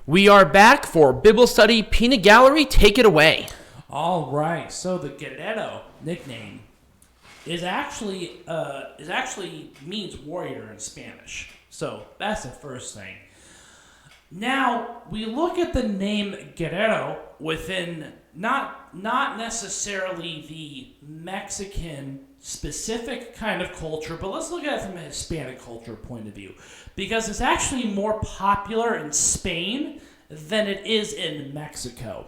We are back for Bible Study Peanut Gallery. Take it away. All right. So the Guerrero nickname is actually means warrior in Spanish. So that's the first thing. Now we look at the name Guerrero within not necessarily the Mexican specific kind of culture, but let's look at it from a Hispanic culture point of view, because it's actually more popular in Spain than it is in Mexico.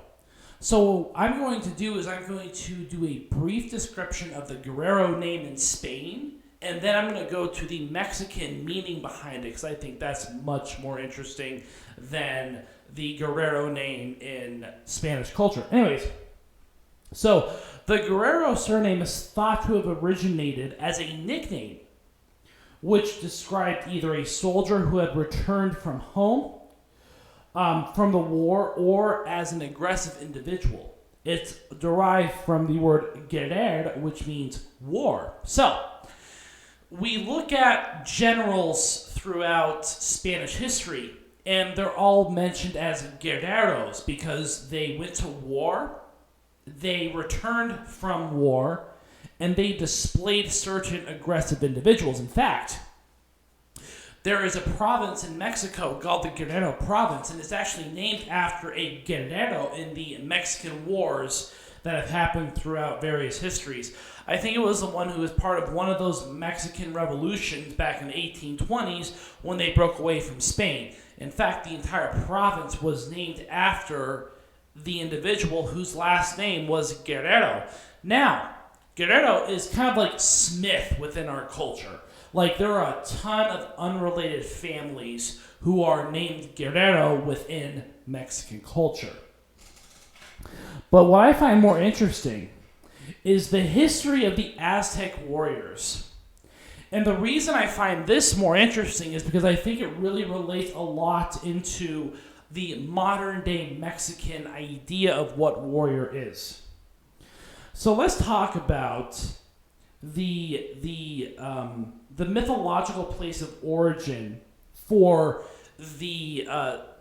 So what I'm going to do a brief description of the Guerrero name in Spain, and then I'm going to go to the Mexican meaning behind it, because I think that's much more interesting than the Guerrero name in Spanish culture. Anyways, so the Guerrero surname is thought to have originated as a nickname, which described either a soldier who had returned from home, from the war, or as an aggressive individual. It's derived from the word guerrer, which means war. So, we look at generals throughout Spanish history, and they're all mentioned as guerreros because they went to war, they returned from war, and they displayed certain aggressive individuals. In fact, there is a province in Mexico called the Guerrero province, and it's actually named after a guerrero in the Mexican wars that have happened throughout various histories. I think it was the one who was part of one of those Mexican revolutions back in the 1820s when they broke away from Spain. In fact, the entire province was named after the individual whose last name was Guerrero. Now, Guerrero is kind of like Smith within our culture. Like, there are a ton of unrelated families who are named Guerrero within Mexican culture. But what I find more interesting is the history of the Aztec warriors. And the reason I find this more interesting is because I think it really relates a lot into the modern-day Mexican idea of what warrior is. So let's talk about the mythological place of origin for the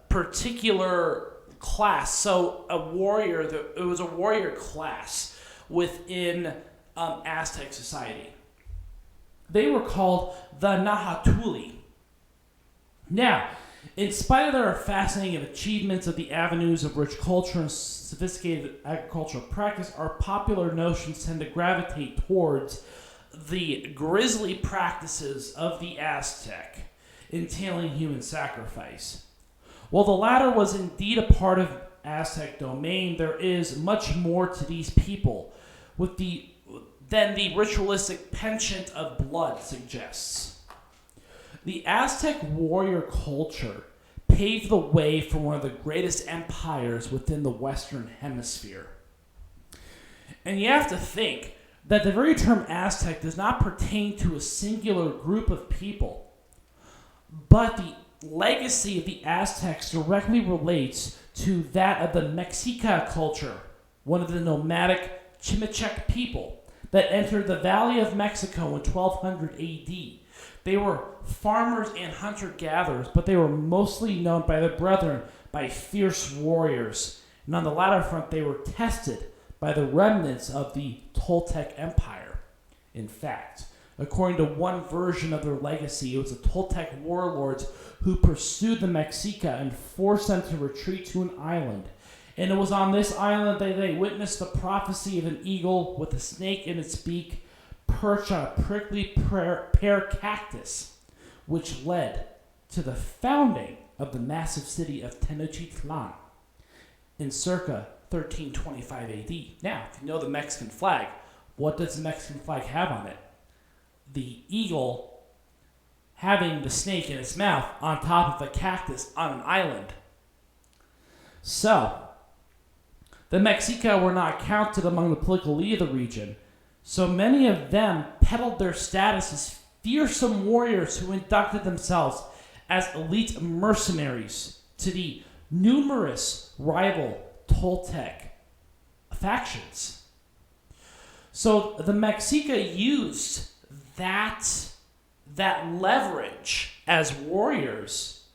particular class. So it was a warrior class within Aztec society. They were called the Nahatuli. Now, in spite of their fascinating achievements of the avenues of rich culture and sophisticated agricultural practice, our popular notions tend to gravitate towards the grisly practices of the Aztec, entailing human sacrifice. While the latter was indeed a part of Aztec domain, there is much more to these people than the ritualistic penchant of blood suggests. The Aztec warrior culture paved the way for one of the greatest empires within the Western Hemisphere. And you have to think that the very term Aztec does not pertain to a singular group of people, but the legacy of the Aztecs directly relates to that of the Mexica culture, one of the nomadic Chimachic people that entered the Valley of Mexico in 1200 AD. They were farmers and hunter-gatherers, but they were mostly known by their brethren by fierce warriors. And on the latter front, they were tested by the remnants of the Toltec Empire. In fact, according to one version of their legacy, it was the Toltec warlords who pursued the Mexica and forced them to retreat to an island. And it was on this island that they witnessed the prophecy of an eagle with a snake in its beak perched on a prickly pear cactus, which led to the founding of the massive city of Tenochtitlan in circa 1325 AD. Now, if you know the Mexican flag, what does the Mexican flag have on it? The eagle having the snake in its mouth on top of a cactus on an island. So, the Mexica were not counted among the political elite of the region, so many of them peddled their status as fearsome warriors who inducted themselves as elite mercenaries to the numerous rival Toltec factions. So the Mexica used that leverage as warriors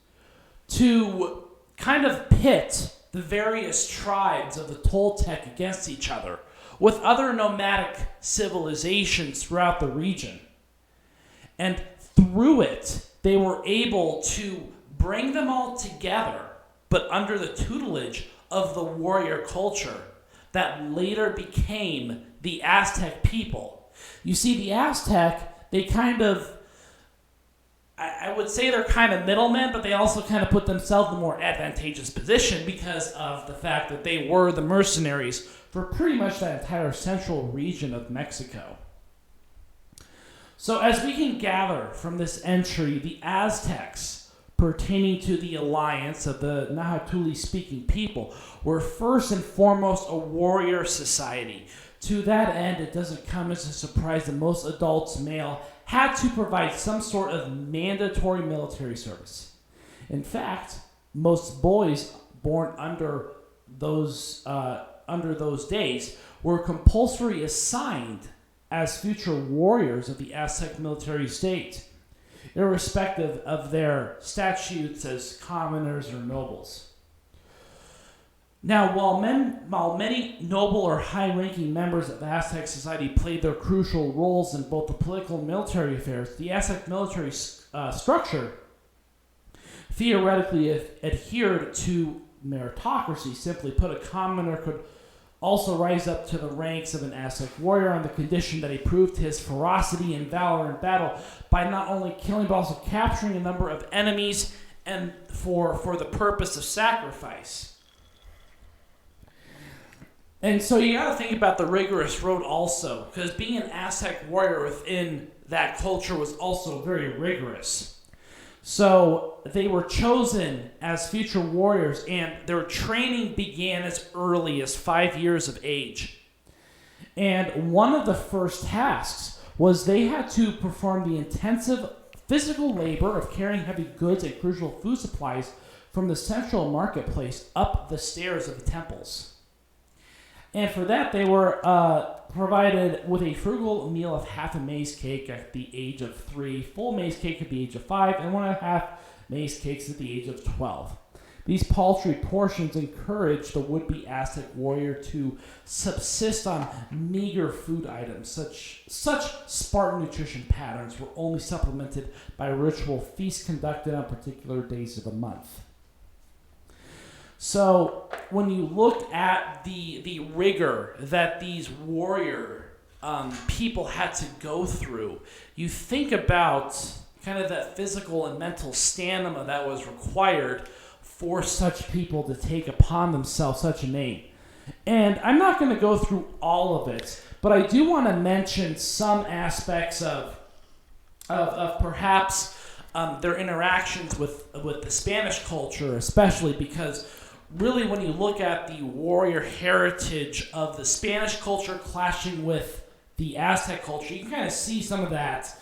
to kind of pit the various tribes of the Toltec against each other with other nomadic civilizations throughout the region. And through it, they were able to bring them all together, but under the tutelage of the warrior culture that later became the Aztec people. You see, the Aztec, they kind of, I would say they're kind of middlemen, but they also kind of put themselves in a more advantageous position because of the fact that they were the mercenaries for pretty much that entire central region of Mexico. So as we can gather from this entry, the Aztecs, pertaining to the alliance of the Nahuatl-speaking people, were first and foremost a warrior society. To that end, it doesn't come as a surprise that most adults, male, had to provide some sort of mandatory military service. In fact, most boys born under those days were compulsory assigned as future warriors of the Aztec military state, irrespective of their statutes as commoners or nobles. Now, while many noble or high-ranking members of Aztec society played their crucial roles in both the political and military affairs, the Aztec military structure theoretically adhered to meritocracy. Simply put, a commoner could also rise up to the ranks of an Aztec warrior on the condition that he proved his ferocity and valor in battle by not only killing but also capturing a number of enemies and for the purpose of sacrifice. And so you got to think about the rigorous road also, because being an Aztec warrior within that culture was also very rigorous. So they were chosen as future warriors, and their training began as early as 5 years of age. And one of the first tasks was they had to perform the intensive physical labor of carrying heavy goods and crucial food supplies from the central marketplace up the stairs of the temples. And for that, they were provided with a frugal meal of half a maize cake at the age of 3, full maize cake at the age of 5, and 1.5 maize cakes at the age of 12. These paltry portions encouraged the would-be Aztec warrior to subsist on meager food items. Such Spartan nutrition patterns were only supplemented by ritual feasts conducted on particular days of the month. So when you look at the rigor that these warrior people had to go through, you think about kind of that physical and mental stamina that was required for such people to take upon themselves such a name. And I'm not going to go through all of it, but I do want to mention some aspects of perhaps their interactions with the Spanish culture, especially because really, when you look at the warrior heritage of the Spanish culture clashing with the Aztec culture, you can kind of see some of that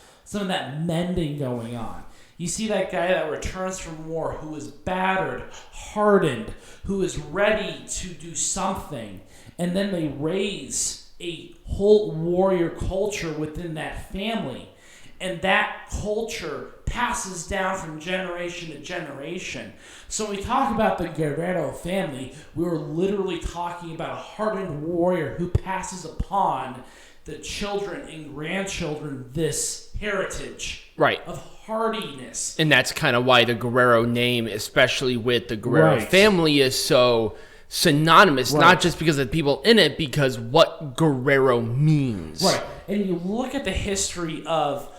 mending going on. You see that guy that returns from war who is battered, hardened, who is ready to do something, and then they raise a whole warrior culture within that family. And that culture passes down from generation to generation. So when we talk about the Guerrero family, we're literally talking about a hardened warrior who passes upon the children and grandchildren this heritage of hardiness. And that's kind of why the Guerrero name, especially with the Guerrero family, is so synonymous, not just because of the people in it, because what Guerrero means. Right. And you look at the history of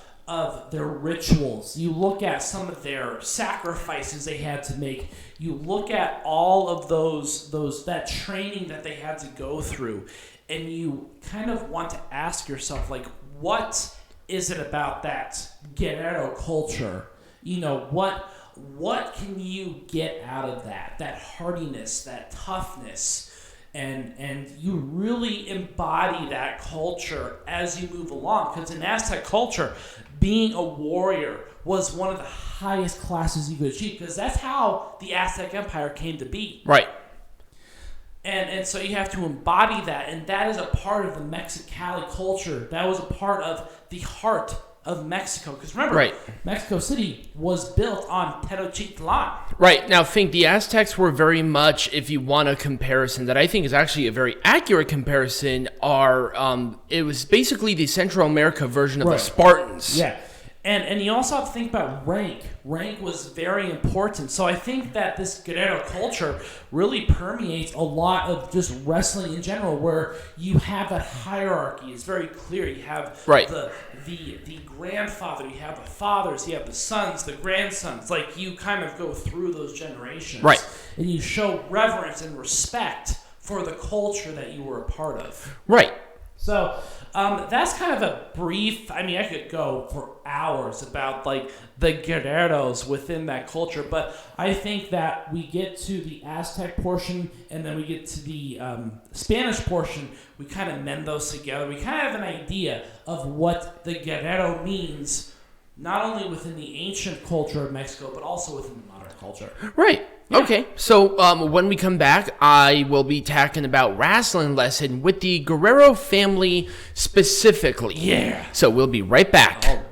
their rituals. You look at some of their sacrifices they had to make. You look at all of that training that they had to go through, and you kind of want to ask yourself, like, what is it about that Guerrero culture? You know, what can you get out of that hardiness, that toughness? And you really embody that culture as you move along. Because in Aztec culture, being a warrior was one of the highest classes you could achieve. Because that's how the Aztec Empire came to be. Right. And so you have to embody that. And that is a part of the Mexicali culture. That was a part of the heart of Mexico. Because remember, Right. Mexico City was built on Tenochtitlan. Right. Now, think the Aztecs were very much, if you want a comparison that I think is actually a very accurate comparison, it was basically the Central America version of the Spartans. Yeah. And you also have to think about rank. Rank was very important. So I think that this Guerrero culture really permeates a lot of just wrestling in general, where you have that hierarchy. It's very clear. You have the grandfather, you have the fathers, you have the sons, the grandsons. Like, you kind of go through those generations. Right. And you show reverence and respect for the culture that you were a part of. Right. So that's kind of a brief. I mean, I could go for hours about like the Guerreros within that culture, but I think that we get to the Aztec portion and then we get to the Spanish portion. We kind of mend those together. We kind of have an idea of what the Guerrero means, not only within the ancient culture of Mexico, but also within the modern culture. Right. Yeah. Okay, so when we come back, I will be talking about wrestling lesson with the Guerrero family specifically. Yeah. So we'll be right back.